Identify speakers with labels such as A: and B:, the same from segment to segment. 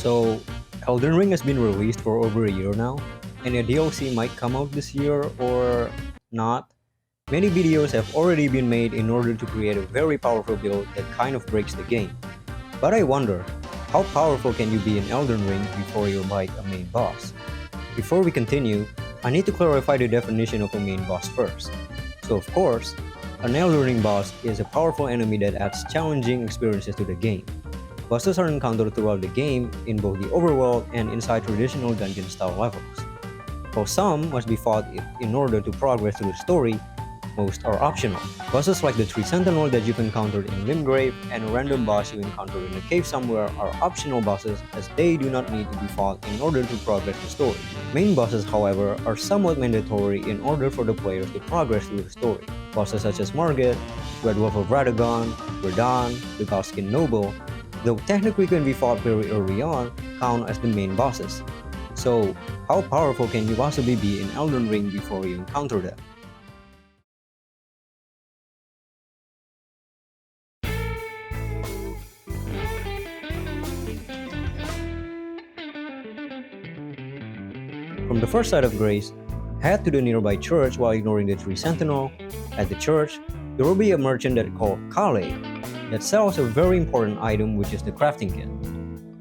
A: So, Elden Ring has been released for over a year now, and a DLC might come out this year or not. Many videos have already been made in order to create a very powerful build that kind of breaks the game. But I wonder, how powerful can you be in Elden Ring before you fight a main boss? Before we continue, I need to clarify the definition of a main boss first. So of course, an Elden Ring boss is a powerful enemy that adds challenging experiences to the game. Bosses are encountered throughout the game in both the overworld and inside traditional dungeon-style levels. While some must be fought in order to progress through the story, most are optional. Bosses like the Tree Sentinel that you've encountered in Limgrave and a random boss you encounter in a cave somewhere are optional bosses as they do not need to be fought in order to progress the story. Main bosses, however, are somewhat mandatory in order for the players to progress through the story. Bosses such as Margit, Red Wolf of Radagon, Radahn, the Galskin Noble, though technically can be fought very early on, count as the main bosses. So, how powerful can you possibly be in Elden Ring before you encounter them? From the first side of Grace, head to the nearby church while ignoring the Tree Sentinel. At the church, there will be a merchant that called Kale that sells a very important item, which is the crafting kit.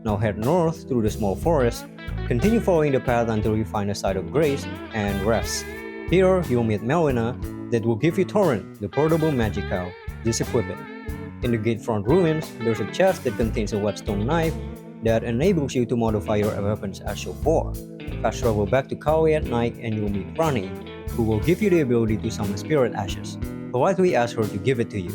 A: Now head north through the small forest, continue following the path until you find a side of Grace, and rest. Here, you'll meet Melina that will give you Torrent, the portable magic cow. Just equip it. In the gatefront ruins, there's a chest that contains a whetstone knife that enables you to modify your weapons as you war. Fast travel back to Kawi at night and you'll meet Rani, who will give you the ability to summon spirit ashes. Politely ask her to give it to you.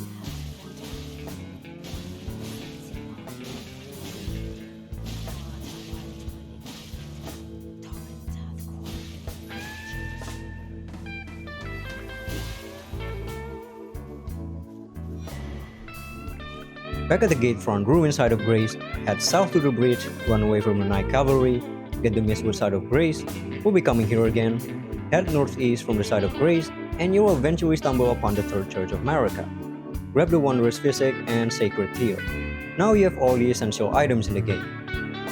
A: Back at the gatefront ruin side of Grace, head south to the bridge, run away from the Night Cavalry, get the Mistwood side of Grace, we'll be coming here again, head northeast from the side of Grace, and you will eventually stumble upon the Third Church of Marika. Grab the Wondrous Physic and Sacred Tear. Now you have all the essential items in the game.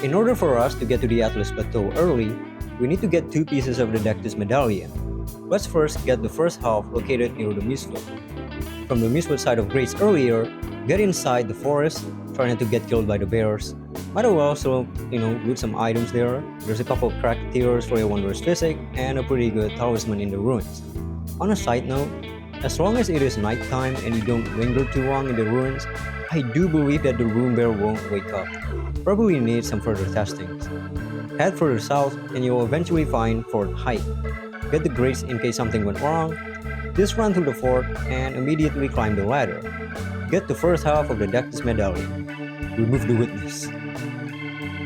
A: In order for us to get to the Atlas Plateau early, we need to get 2 pieces of the Dectus Medallion. Let's first get the first half located near the Mistwood. From the Mistwood side of Grace earlier, get inside the forest, try not to get killed by the bears. Might as well also, loot some items there. There's a couple of cracked tears for your Wondrous Physic and a pretty good talisman in the ruins. On a side note, as long as it is nighttime and you don't linger too long in the ruins, I do believe that the rune bear won't wake up. Probably need some further testing. Head further south and you will eventually find Fort Height. Get the grace in case something went wrong. Just run through the fort and immediately climb the ladder. Get the first half of the Dectus Medallion. Remove the witness.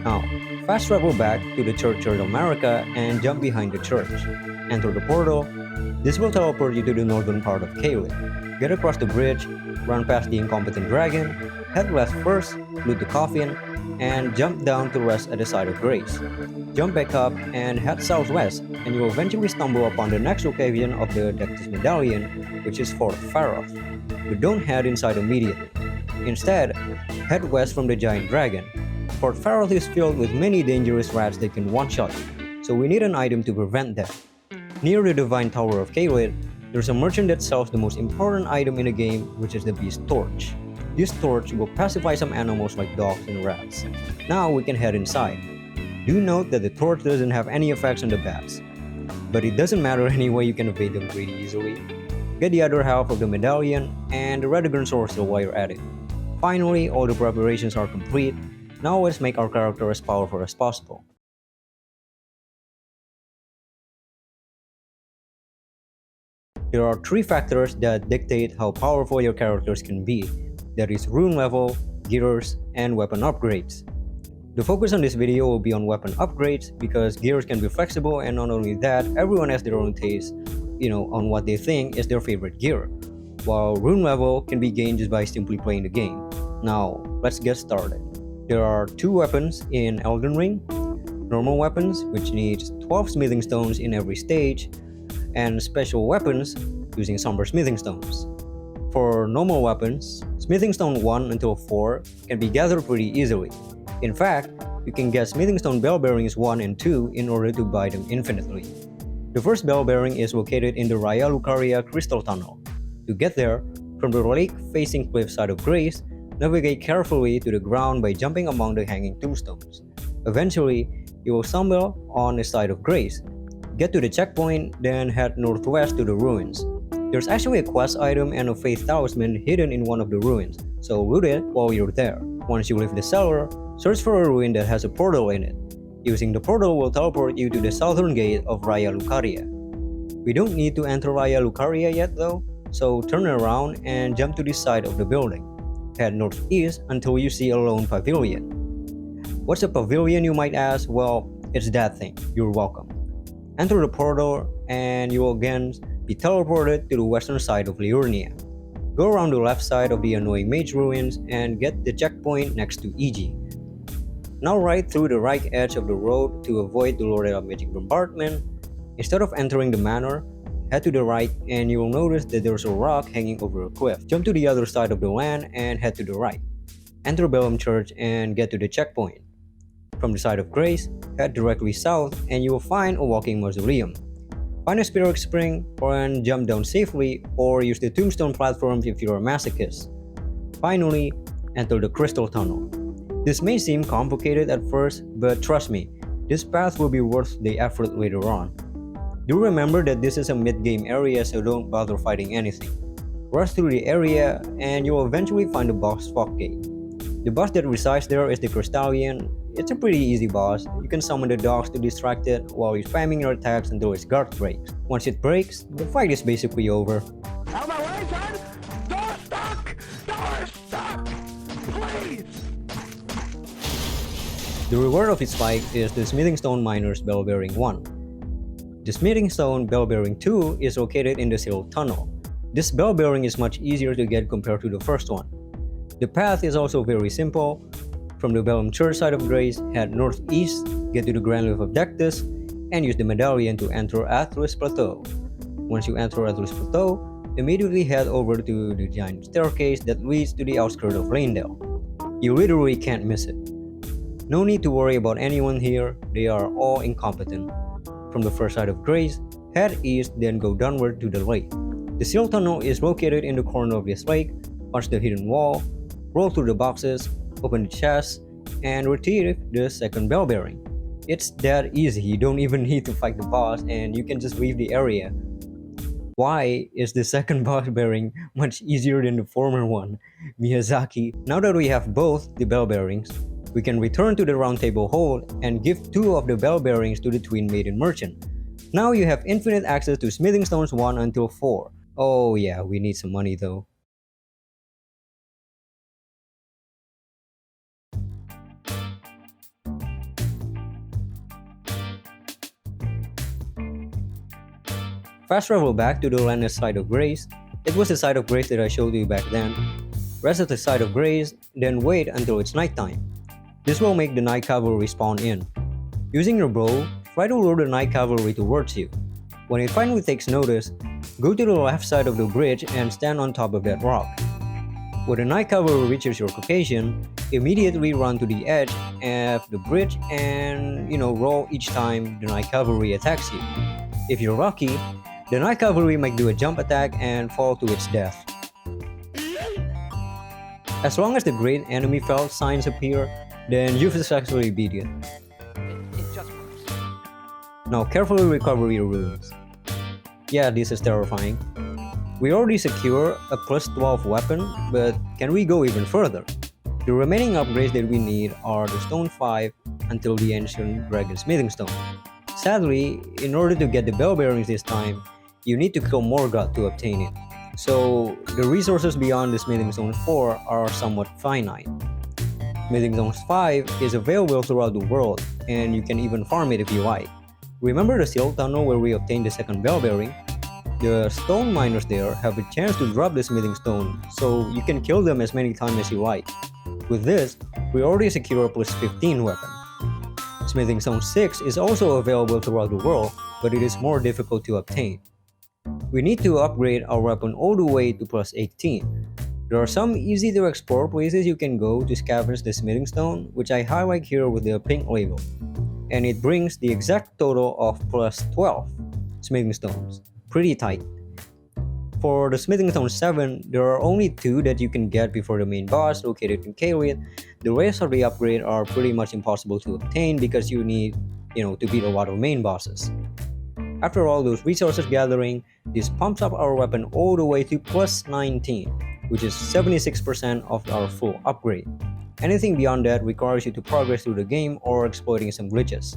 A: Now, fast travel back to the Church of Marika and jump behind the church. Enter the portal. This will teleport you to the northern part of Caelid. Get across the bridge, run past the incompetent dragon, head west first, loot the coffin, and jump down to rest at the side of Grace. Jump back up and head southwest, and you will eventually stumble upon the next location of the Dectus Medallion, which is Fort Faroth. But don't head inside immediately. Instead, head west from the giant dragon. Fort Faroth is filled with many dangerous rats that can one-shot you, so we need an item to prevent them. Near the Divine Tower of Caelid, there's a merchant that sells the most important item in the game, which is the Beast Torch. This torch will pacify some animals like dogs and rats. Now we can head inside. Do note that the torch doesn't have any effects on the bats. But it doesn't matter anyway, you can evade them pretty easily. Get the other half of the medallion and the Radagon Sorcerer while you're at it. Finally, all the preparations are complete. Now let's make our character as powerful as possible. There are 3 factors that dictate how powerful your characters can be. That is rune level, gears, and weapon upgrades. The focus on this video will be on weapon upgrades because gears can be flexible, and not only that, everyone has their own taste, on what they think is their favorite gear. While rune level can be gained just by simply playing the game. Now, let's get started. There are 2 weapons in Elden Ring. Normal weapons, which needs 12 smithing stones in every stage, and special weapons using Somber smithing stones. For normal weapons, smithing stone 1 until 4 can be gathered pretty easily. In fact, you can get smithing stone bell bearings 1 and 2 in order to buy them infinitely. The first bell bearing is located in the Cellia Crystal Tunnel. To get there, from the lake-facing cliff side of Grace, navigate carefully to the ground by jumping among the hanging tombstones. Eventually, you will stumble on the side of Grace. Get to the checkpoint, then head northwest to the ruins. There's actually a quest item and a faith talisman hidden in one of the ruins, so loot it while you're there. Once you leave the cellar, search for a ruin that has a portal in it. Using the portal will teleport you to the southern gate of Raya Lucaria. We don't need to enter Raya Lucaria yet though, so turn around and jump to this side of the building. Head northeast until you see a lone pavilion. What's a pavilion, you might ask? Well, it's that thing. You're welcome. Enter the portal and you will again be teleported to the western side of Liurnia. Go around the left side of the annoying mage ruins and get the checkpoint next to Iji. Now right through the right edge of the road to avoid the Loretta magic bombardment. Instead of entering the manor, head to the right and you will notice that there's a rock hanging over a cliff. Jump to the other side of the land and head to the right. Enter Bellum Church and get to the checkpoint. From the side of Grace, head directly south and you will find a walking mausoleum. Find a spirit spring and jump down safely, or use the tombstone platforms if you're a masochist. Finally, enter the Crystal Tunnel. This may seem complicated at first, but trust me, this path will be worth the effort later on. Do remember that this is a mid-game area, so don't bother fighting anything. Rush through the area and you will eventually find the boss Fog Gate. The boss that resides there is the Crystallian. It's a pretty easy boss. You can summon the dogs to distract it while you're spamming your attacks until its guard breaks. Once it breaks, the fight is basically over.
B: Out of my way, son! Door stuck! Door stuck! Please!
A: The reward of its fight is the Smithing Stone Miner's Bell Bearing 1. The Smithing Stone Bell Bearing 2 is located in the Sealed Tunnel. This bell bearing is much easier to get compared to the first one. The path is also very simple. From the Bellum Church side of Grace, head northeast, get to the Grand Lift of Dectus, and use the medallion to enter Atlas Plateau. Once you enter Atlas Plateau, immediately head over to the giant staircase that leads to the outskirts of Leyndell. You literally can't miss it. No need to worry about anyone here, they are all incompetent. From the first side of Grace, head east then go downward to the lake. The Sealed Tunnel is located in the corner of this lake. Punch the hidden wall, roll through the boxes, open the chest, and retrieve the second bell bearing. It's that easy, you don't even need to fight the boss and you can just leave the area. Why is the second boss bearing much easier than the former one? Miyazaki. Now that we have both the bell bearings, we can return to the round table hold and give 2 of the bell bearings to the Twin Maiden Merchant. Now you have infinite access to Smithing Stones 1 until 4. Oh yeah, we need some money though. Fast travel back to the landed side of Grace. It was the side of Grace that I showed you back then. Rest at the side of Grace, then wait until it's nighttime. This will make the Night Cavalry spawn in. Using your bow, try to lure the Night Cavalry towards you. When it finally takes notice, go to the left side of the bridge and stand on top of that rock. When the Night Cavalry reaches your location, immediately run to the edge of the bridge and roll each time the Night Cavalry attacks you. If you're lucky, the Night Cavalry might do a jump attack and fall to its death. As long as the great enemy felt signs appear, then you've successfully beat it.
B: It just works.
A: Now carefully recover your runes. Yeah, this is terrifying. We already secure a plus 12 weapon, but can we go even further? The remaining upgrades that we need are the Stone 5 until the Ancient Dragon Smithing Stone. Sadly, in order to get the bell bearings this time, you need to kill Morgoth to obtain it. So the resources beyond the Smithing Stones 4 are somewhat finite. Smithing Stones 5 is available throughout the world, and you can even farm it if you like. Remember the Sealed Tunnel where we obtained the second bell bearing? The stone miners there have a chance to drop the Smithing Stone, so you can kill them as many times as you like. With this, we already secure a plus 15 weapon. Smithing Stone 6 is also available throughout the world, but it is more difficult to obtain. We need to upgrade our weapon all the way to plus 18. There are some easy to explore places you can go to scavenge the smithing stone, which I highlight here with the pink label, and it brings the exact total of plus 12 smithing stones. Pretty tight. For the Smithing Stone 7, there are only 2 that you can get before the main boss located in Caelid. The rest of the upgrade are pretty much impossible to obtain because you need, to beat a lot of main bosses. After all those resources gathering, this pumps up our weapon all the way to plus 19, which is 76% of our full upgrade. Anything beyond that requires you to progress through the game or exploiting some glitches.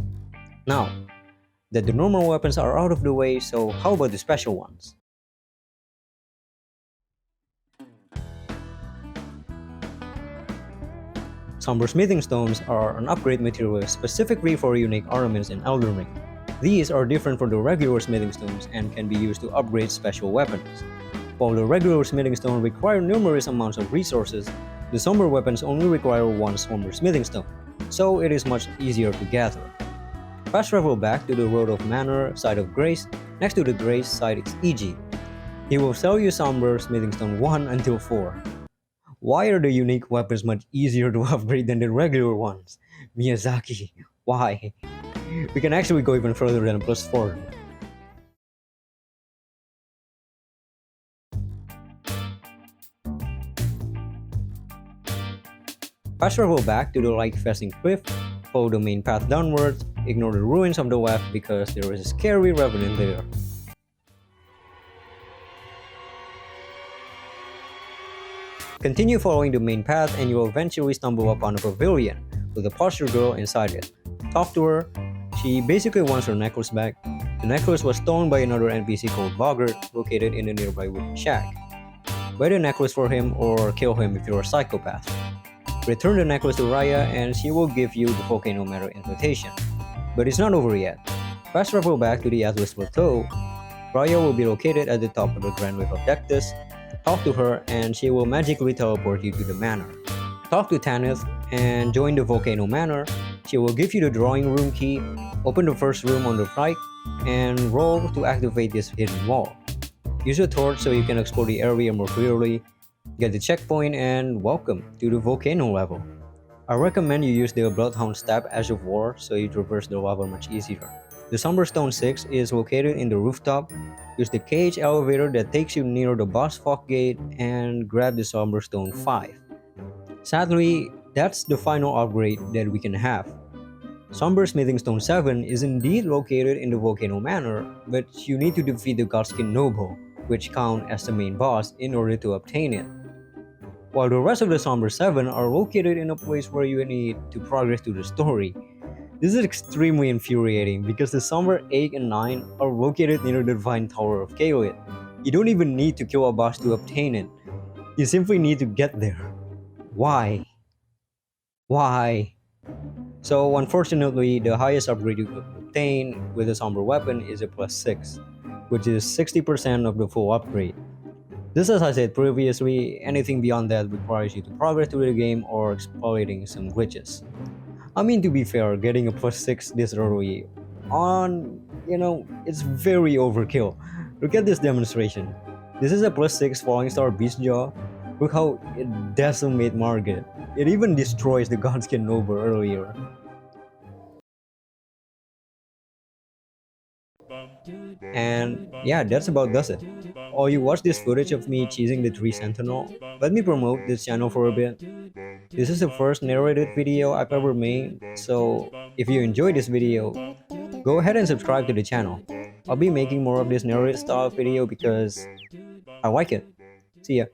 A: Now, that the normal weapons are out of the way, so how about the special ones? Somber smithing stones are an upgrade material specifically for unique ornaments in Elden Ring. These are different from the regular smithing stones and can be used to upgrade special weapons. While the regular smithing stone require numerous amounts of resources, the somber weapons only require one somber smithing stone, so it is much easier to gather. Fast travel back to the road of Manor side of Grace. Next to the Grace side is EG. He will sell you somber smithing stone 1 until 4. Why are the unique weapons much easier to upgrade than the regular ones? Miyazaki, why? We can actually go even further than plus 4. Fast travel back to the light-facing cliff, follow the main path downwards, ignore the ruins on the left because there is a scary revenant there. Continue following the main path and you will eventually stumble upon a pavilion with a posture girl inside it. Talk to her. She basically wants her necklace back. The necklace was stolen by another NPC called Boggart, located in a nearby wooden shack. Buy the necklace for him or kill him if you're a psychopath. Return the necklace to Raya and she will give you the Volcano Manor invitation. But it's not over yet. Fast travel back to the Atlas Plateau. Raya will be located at the top of the Grand Wave of Dectus. Talk to her and she will magically teleport you to the manor. Talk to Tanith and join the Volcano Manor. She will give you the drawing room key, open the first room on the right, and roll to activate this hidden wall. Use a torch so you can explore the area more clearly, get the checkpoint, and welcome to the volcano level. I recommend you use the Bloodhound Stab Ash of War so you traverse the lava much easier. The Somber Stone 6 is located in the rooftop. Use the cage elevator that takes you near the boss fog gate and grab the Somber Stone 5. Sadly, that's the final upgrade that we can have. Somber Smithing Stone 7 is indeed located in the Volcano Manor, but you need to defeat the Godskin Noble, which count as the main boss in order to obtain it. While the rest of the Somber 7 are located in a place where you need to progress through the story. This is extremely infuriating because the Somber 8 and 9 are located near the Divine Tower of Caelid. You don't even need to kill a boss to obtain it. You simply need to get there. Why? Why? So unfortunately, the highest upgrade you could obtain with a Somber weapon is a plus 6, which is 60% of the full upgrade. Just as I said previously, anything beyond that requires you to progress through the game or exploiting some glitches. I mean, to be fair, getting a plus 6 this early on, it's very overkill. Look at this demonstration. This is a plus 6 fallingstar beast jaw. Look how it decimates Margit. It even destroys the Godskin Noble earlier. And yeah, that's about does it. Oh, you watched this footage of me cheesing the tree sentinel? Let me promote this channel for a bit. This is the first narrated video I've ever made, so if you enjoyed this video, go ahead and subscribe to the channel. I'll be making more of this narrated style video because I like it. See ya.